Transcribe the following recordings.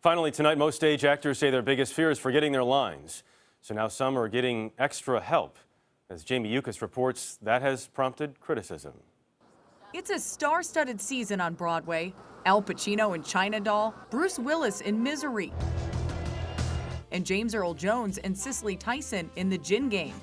Finally, tonight, most stage actors say their biggest fear is forgetting their lines. So now some are getting extra help. As Jamie Yuccas reports, that has prompted criticism. It's a star-studded season on Broadway. Al Pacino in China Doll, Bruce Willis in Misery, and James Earl Jones and Cicely Tyson in The Gin Game.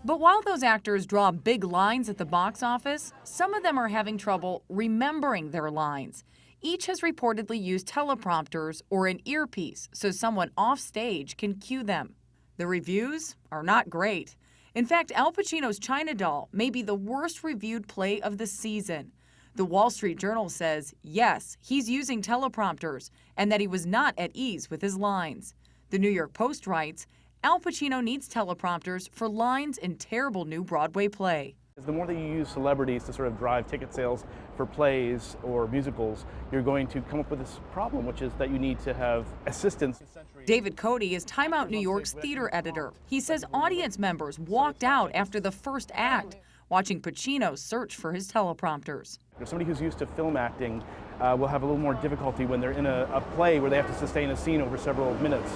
But while those actors draw big lines at the box office, some of them are having trouble remembering their lines. Each has reportedly used teleprompters or an earpiece so someone off stage can cue them. The reviews are not great. In fact, Al Pacino's China Doll may be the worst reviewed play of the season. The Wall Street Journal says, yes, he's using teleprompters and that he was not at ease with his lines. The New York Post writes, Al Pacino needs teleprompters for lines in terrible new Broadway play. The more that you use celebrities to sort of drive ticket sales for plays or musicals, you're going to come up with this problem, which is that you need to have assistants. David Cody is Time Out New York's theater editor. He says audience members walked out after the first act, watching Pacino search for his teleprompters. Somebody who's used to film acting will have a little more difficulty when they're in a play where they have to sustain a scene over several minutes.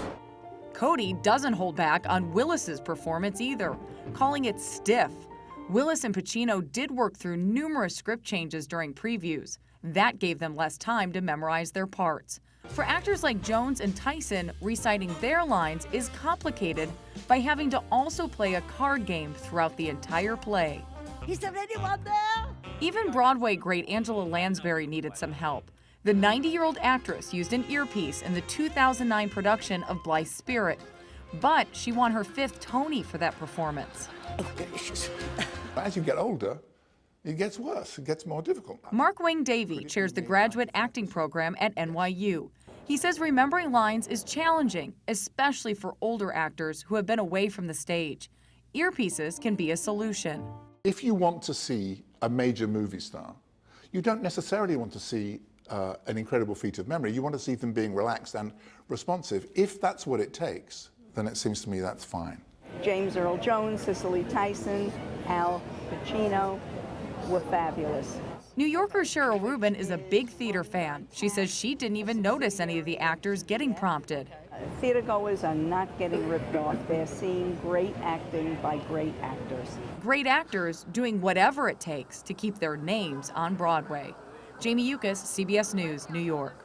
Cody doesn't hold back on Willis's performance either, calling it stiff. Willis and Pacino did work through numerous script changes during previews. That gave them less time to memorize their parts. For actors like Jones and Tyson, reciting their lines is complicated by having to also play a card game throughout the entire play. Is there anyone there? Even Broadway great Angela Lansbury needed some help. The 90-year-old actress used an earpiece in the 2009 production of Blythe's Spirit, but she won her 5th Tony for that performance. Oh, delicious. As you get older, it gets worse. It gets more difficult. Mark Wayne Davey chairs the graduate acting program at NYU. He says remembering lines is challenging, especially for older actors who have been away from the stage. Earpieces can be a solution. If you want to see a major movie star, you don't necessarily want to see an incredible feat of memory. You want to see them being relaxed and responsive. If that's what it takes, then it seems to me that's fine. James Earl Jones, Cicely Tyson, Al Pacino were fabulous. New Yorker Cheryl Rubin is a big theater fan. She says she didn't even notice any of the actors getting prompted. Theatergoers are not getting ripped off. They're seeing great acting by great actors. Great actors doing whatever it takes to keep their names on Broadway. Jamie Yuccas, CBS News, New York.